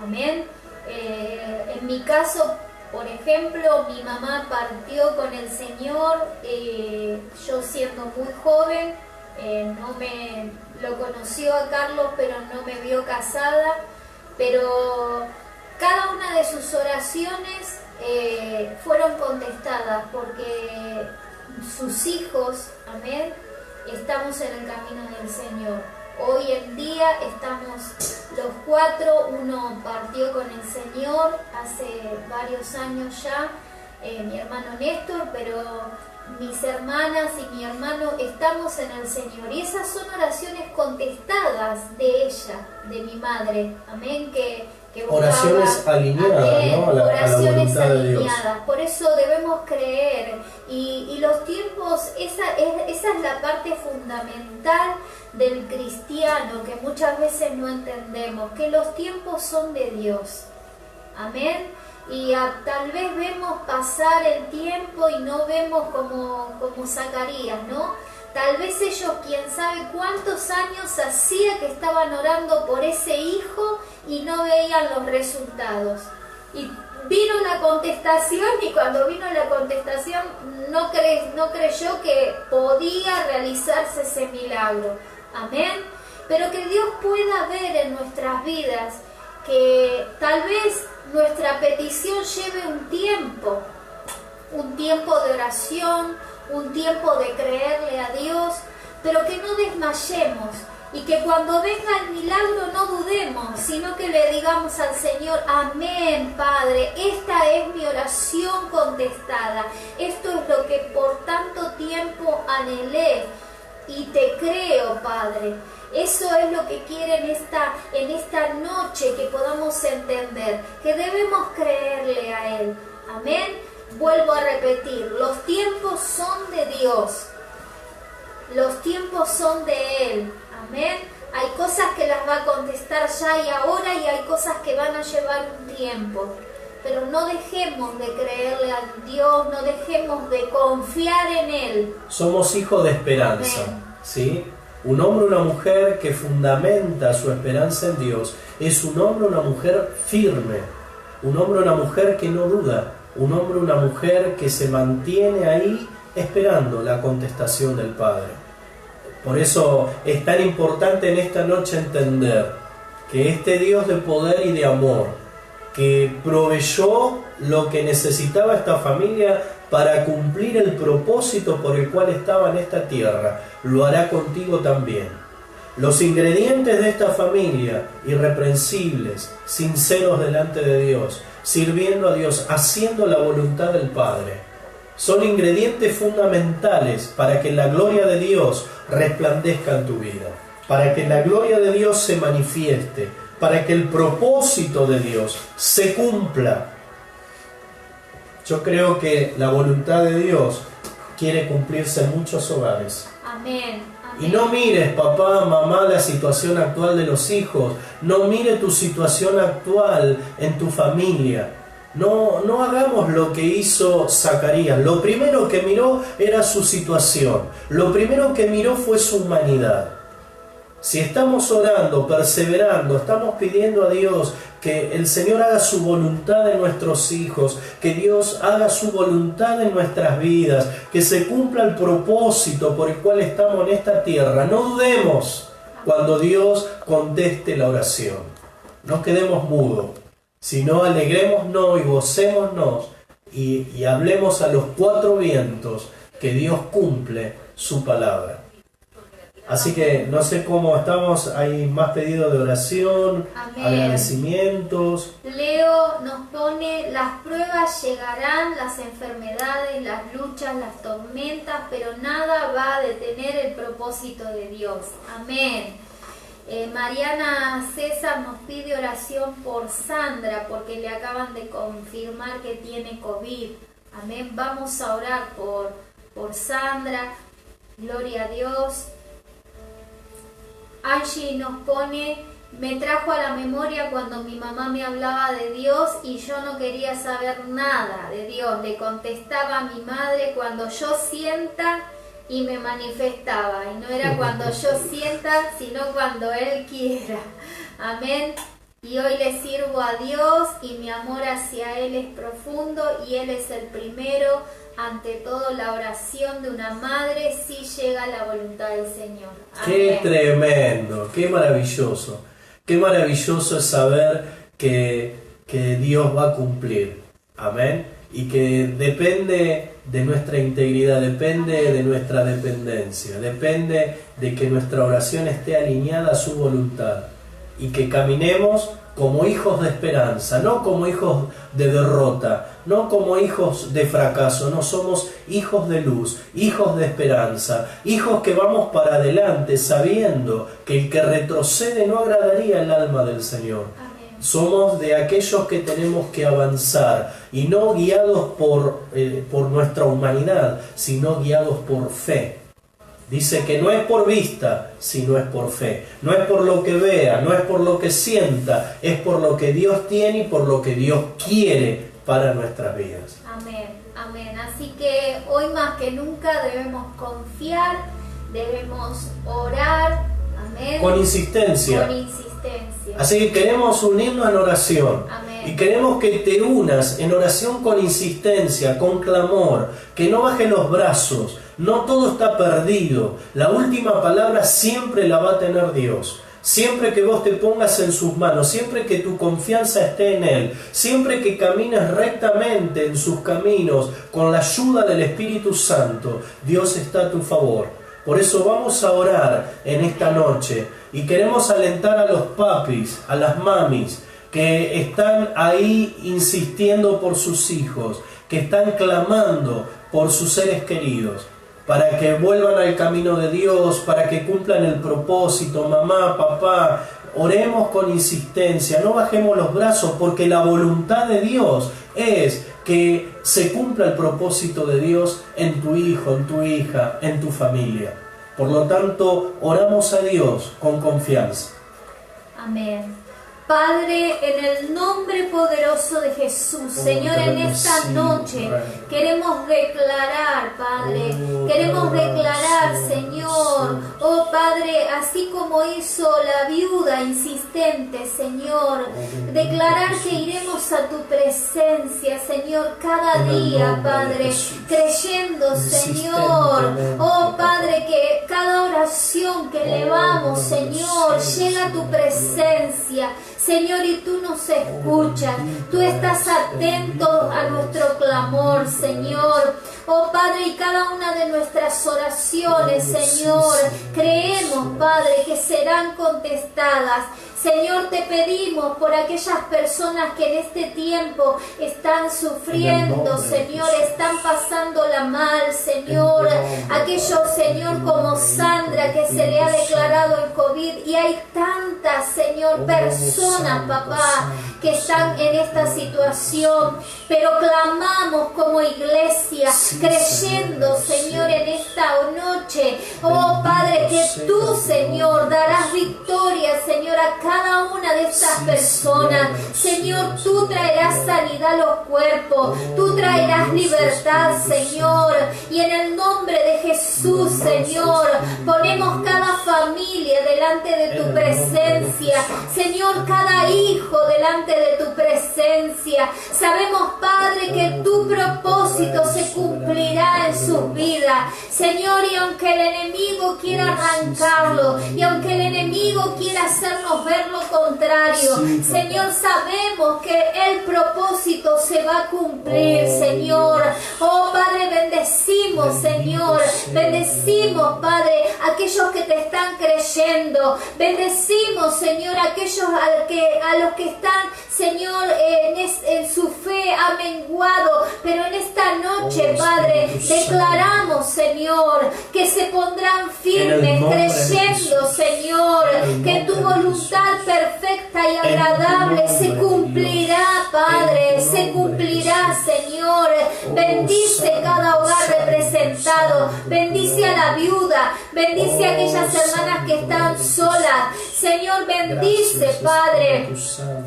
Amén. En mi caso, por ejemplo, mi mamá partió con el Señor, yo siendo muy joven, lo conoció a Carlos, pero no me vio casada, pero cada una de sus oraciones fueron contestadas porque sus hijos, amén, estamos en el camino del Señor. Hoy en día estamos los 4, uno partió con el Señor hace varios años ya, mi hermano Néstor, pero mis hermanas y mi hermano estamos en el Señor. Y esas son oraciones contestadas de ella, de mi madre, amén, que oraciones alineadas, amén, ¿no? a la voluntad de Dios. Por eso debemos creer. Y los tiempos, esa es la parte fundamental del cristiano que muchas veces no entendemos, que los tiempos son de Dios. Amén. Y tal vez vemos pasar el tiempo y no vemos como Zacarías, ¿no? Tal vez ellos, quién sabe cuántos años hacía que estaban orando por ese hijo y no veían los resultados. Y vino la contestación, y cuando vino la contestación no creyó que podía realizarse ese milagro. Amén. Pero que Dios pueda ver en nuestras vidas que tal vez nuestra petición lleve un tiempo de oración, un tiempo de creerle a Dios, pero que no desmayemos y que cuando venga el milagro no dudemos, sino que le digamos al Señor: amén, Padre, esta es mi oración contestada, esto es lo que por tanto tiempo anhelé y te creo, Padre. Eso es lo que quiere en esta noche, que podamos entender que debemos creerle a Él. Amén. Vuelvo a repetir, los tiempos son de Dios. Los tiempos son de Él. Amén. Hay cosas que las va a contestar ya y ahora, y hay cosas que van a llevar un tiempo. Pero no dejemos de creerle a Dios, no dejemos de confiar en Él. Somos hijos de esperanza, ¿sí? Un hombre o una mujer que fundamenta su esperanza en Dios es un hombre o una mujer firme, un hombre o una mujer que no duda, un hombre o una mujer que se mantiene ahí esperando la contestación del Padre. Por eso es tan importante en esta noche entender que este Dios de poder y de amor, que proveyó lo que necesitaba esta familia para cumplir el propósito por el cual estaba en esta tierra, lo hará contigo también. Los ingredientes de esta familia, irreprensibles, sinceros delante de Dios, sirviendo a Dios, haciendo la voluntad del Padre, son ingredientes fundamentales para que la gloria de Dios resplandezca en tu vida, para que la gloria de Dios se manifieste, para que el propósito de Dios se cumpla. Yo creo que la voluntad de Dios quiere cumplirse en muchos hogares. Amén. Y no mires, papá, mamá, la situación actual de los hijos. No mire tu situación actual en tu familia. No hagamos lo que hizo Zacarías. Lo primero que miró era su situación. Lo primero que miró fue su humanidad. Si estamos orando, perseverando, estamos pidiendo a Dios que el Señor haga su voluntad en nuestros hijos, que Dios haga su voluntad en nuestras vidas, que se cumpla el propósito por el cual estamos en esta tierra. No dudemos cuando Dios conteste la oración. No quedemos mudos, sino alegrémonos y gocémonos y hablemos a los 4 vientos que Dios cumple su palabra. Así que no sé cómo estamos, hay más pedidos de oración, amén, agradecimientos. Leo nos pone: las pruebas llegarán, las enfermedades, las luchas, las tormentas, pero nada va a detener el propósito de Dios. Amén. Mariana César nos pide oración por Sandra, porque le acaban de confirmar que tiene COVID. Amén. Vamos a orar por Sandra. Gloria a Dios. Angie nos pone: me trajo a la memoria cuando mi mamá me hablaba de Dios y yo no quería saber nada de Dios. Le contestaba a mi madre cuando yo sienta y me manifestaba. Y no era cuando yo sienta, sino cuando Él quiera. Amén. Y hoy le sirvo a Dios y mi amor hacia Él es profundo y Él es el primero. Ante todo, la oración de una madre sí llega a la voluntad del Señor. Amén. ¡Qué tremendo! ¡Qué maravilloso! ¡Qué maravilloso es saber que Dios va a cumplir! Amén. y que depende de nuestra integridad, depende de nuestra dependencia, depende de que nuestra oración esté alineada a su voluntad y que caminemos como hijos de esperanza, no como hijos de derrota, no como hijos de fracaso, no, somos hijos de luz, hijos de esperanza, hijos que vamos para adelante sabiendo que el que retrocede no agradaría el alma del Señor. Somos de aquellos que tenemos que avanzar y no guiados por nuestra humanidad, sino guiados por fe. Dice que no es por vista, sino es por fe. No es por lo que vea, no es por lo que sienta, es por lo que Dios tiene y por lo que Dios quiere para nuestras vidas. Amén, amén. Así que hoy más que nunca debemos confiar, debemos orar, amén. Con insistencia. Con insistencia. Así que queremos unirnos en oración. Amén. Y queremos que te unas en oración con insistencia, con clamor, que no bajes los brazos. No todo está perdido. La última palabra siempre la va a tener Dios. Siempre que vos te pongas en sus manos, siempre que tu confianza esté en Él, siempre que camines rectamente en sus caminos con la ayuda del Espíritu Santo, Dios está a tu favor. Por eso vamos a orar en esta noche y queremos alentar a los papis, a las mamis que están ahí insistiendo por sus hijos, que están clamando por sus seres queridos, para que vuelvan al camino de Dios, para que cumplan el propósito. Mamá, papá, oremos con insistencia, no bajemos los brazos, porque la voluntad de Dios es que se cumpla el propósito de Dios en tu hijo, en tu hija, en tu familia. Por lo tanto, oramos a Dios con confianza. Amén. Padre, en el nombre poderoso de Jesús, Señor, en esta noche queremos declarar, Padre, queremos declarar, Señor, oh Padre, así como hizo la viuda insistente, Señor, declarar que iremos a tu presencia, Señor, cada día, Padre, creyendo, Señor, oh Padre, que cada oración que elevamos, Señor, llega a tu presencia, Señor, y tú nos escuchas, tú estás atento a nuestro clamor, Señor. Oh Padre, y cada una de nuestras oraciones, Señor, creemos, Padre, que serán contestadas. Señor, te pedimos por aquellas personas que en este tiempo están sufriendo, Señor, están pasándola mal, Señor. Aquellos, Señor, como Sandra, que se le ha declarado el COVID, y hay tantas, Señor, personas, papá, que están en esta situación, pero clamamos como iglesia, creyendo, Señor, en esta noche, oh Padre, que tú, Señor, darás victoria, Señor, a cada una de estas personas. Señor, tú traerás sanidad a los cuerpos, tú traerás libertad, Señor, y en el nombre de Jesús, Señor, ponemos cada familia delante de tu presencia, Señor, cada hijo delante de tu presencia. Sabemos, Padre, que tu propósito se cumplirá en sus vidas, Señor, y aunque el enemigo quiera arrancarlo, y aunque el enemigo quiera hacernos ver lo contrario, Señor, sabemos que el propósito se va a cumplir, Señor. Oh Padre, bendecimos, Señor, bendecimos, Padre, aquellos que te están creyendo, bendecimos, Señor, aquellos a los que están, Señor, en su fe ha menguado, pero en esta noche, Padre, declaramos, Señor, que se pondrán firmes, creyendo, Señor, que tu voluntad perfecta y agradable se cumplirá, Padre, se cumplirá, Señor. Bendice cada hogar representado, bendice a la viuda, bendice a aquellas hermanas que están solas, Señor, bendice, Padre,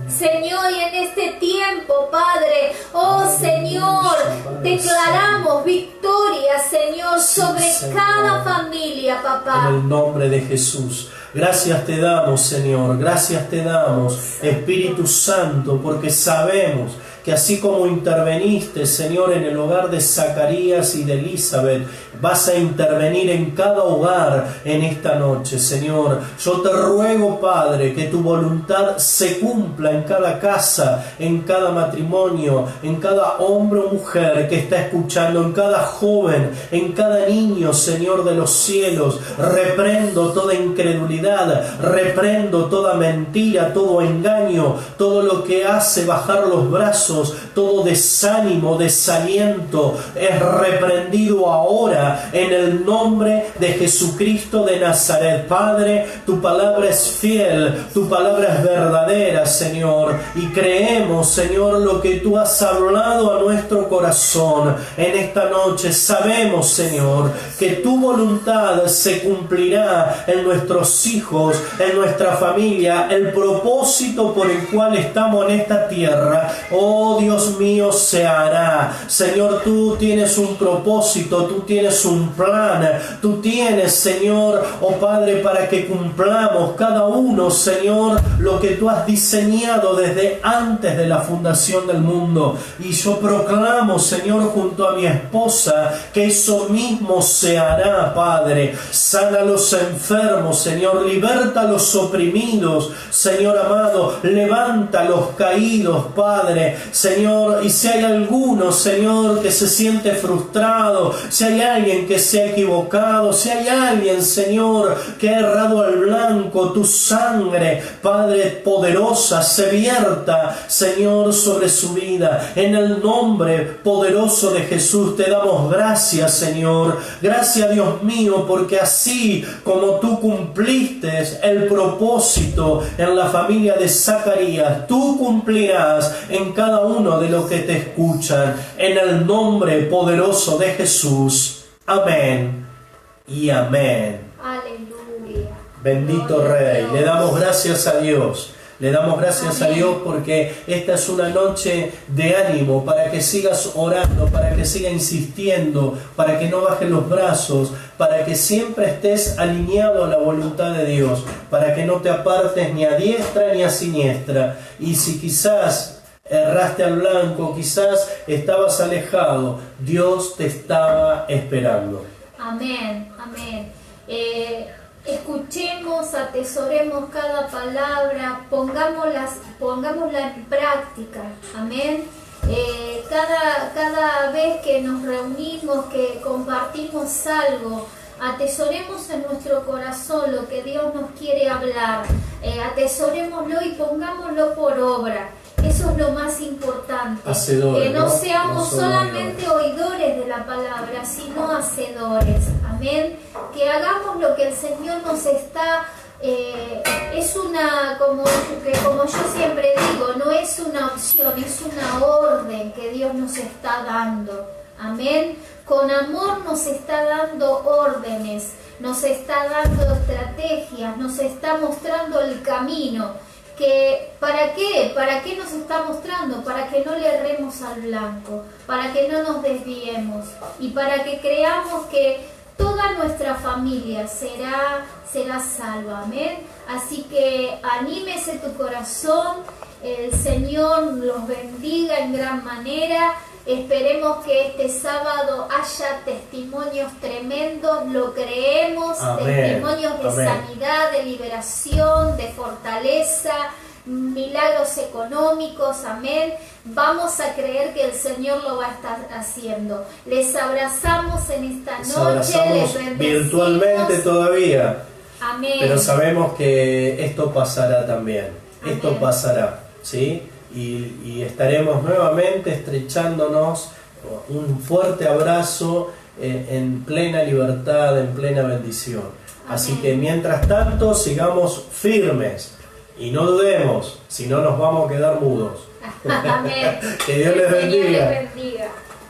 Señor, y en este tiempo, Padre, oh Señor, declaramos victoria, Señor, sobre cada familia, papá. En el nombre de Jesús. Gracias te damos, Señor, gracias te damos, Espíritu Santo, porque sabemos que así como interveniste, Señor, en el hogar de Zacarías y de Elizabeth, vas a intervenir en cada hogar en esta noche, Señor. Yo te ruego, Padre, que tu voluntad se cumpla en cada casa, en cada matrimonio, en cada hombre o mujer que está escuchando, en cada joven, en cada niño, Señor de los cielos. Reprendo toda incredulidad, reprendo toda mentira, todo engaño, todo lo que hace bajar los brazos, todo desánimo, desaliento, es reprendido ahora en el nombre de Jesucristo de Nazaret. Padre, tu palabra es fiel, tu palabra es verdadera, Señor, y creemos, Señor, lo que tú has hablado a nuestro corazón en esta noche. Sabemos, Señor, que tu voluntad se cumplirá en nuestros hijos, en nuestra familia, el propósito por el cual estamos en esta tierra, oh Dios mío, se hará. Señor, tú tienes un propósito, tú tienes un plan, tú tienes, Señor, oh Padre, para que cumplamos cada uno, Señor, lo que tú has diseñado desde antes de la fundación del mundo. Y yo proclamo, Señor, junto a mi esposa, que eso mismo se hará, Padre. Sana a los enfermos, Señor, liberta a los oprimidos, Señor amado, levanta a los caídos, Padre, Señor. Y si hay alguno, Señor, que se siente frustrado, si hay alguien que se ha equivocado, si hay alguien, Señor, que ha errado al blanco, tu sangre, Padre, poderosa, se vierta, Señor, sobre su vida. En el nombre poderoso de Jesús te damos gracias, Señor. Gracias, Dios mío, porque así como tú cumpliste el propósito en la familia de Zacarías, tú cumplirás en cada uno de los que te escuchan. En el nombre poderoso de Jesús. Amén y amén. Aleluya. Bendito Rey. Le damos gracias a Dios. Le damos gracias a Dios porque esta es una noche de ánimo para que sigas orando, para que sigas insistiendo, para que no bajes los brazos, para que siempre estés alineado a la voluntad de Dios, para que no te apartes ni a diestra ni a siniestra. Y si quizás erraste al blanco, quizás estabas alejado, Dios te estaba esperando. Amén, amén. Escuchemos, atesoremos cada palabra, pongámosla en práctica. Amén. Cada vez que nos reunimos, que compartimos algo, atesoremos en nuestro corazón lo que Dios nos quiere hablar. Atesorémoslo y pongámoslo por obra. Eso es lo más importante. Hacedores, que no seamos solamente oidores de la palabra, sino hacedores. Amén. Que hagamos lo que el Señor nos está... es una, como yo siempre digo, no es una opción, es una orden que Dios nos está dando. Amén. Con amor nos está dando órdenes, nos está dando estrategias, nos está mostrando el camino. ¿Para qué? ¿Para qué nos está mostrando? Para que no le erremos al blanco, para que no nos desviemos y para que creamos que toda nuestra familia será salva. Amén. Así que anímese tu corazón, el Señor los bendiga en gran manera. Esperemos que este sábado haya testimonios tremendos, lo creemos. Amén. Testimonios de sanidad, de liberación, de fortaleza, milagros económicos. Amén. Vamos a creer que el Señor lo va a estar haciendo. Les abrazamos en esta noche, les bendecimos virtualmente todavía. Amén. Pero sabemos que esto pasará también. Amén. Esto pasará, ¿sí? Y estaremos nuevamente estrechándonos un fuerte abrazo en plena libertad, en plena bendición. Amén. Así que mientras tanto sigamos firmes y no dudemos, si no nos vamos a quedar mudos. Amén. Que Dios les bendiga. Señor les bendiga.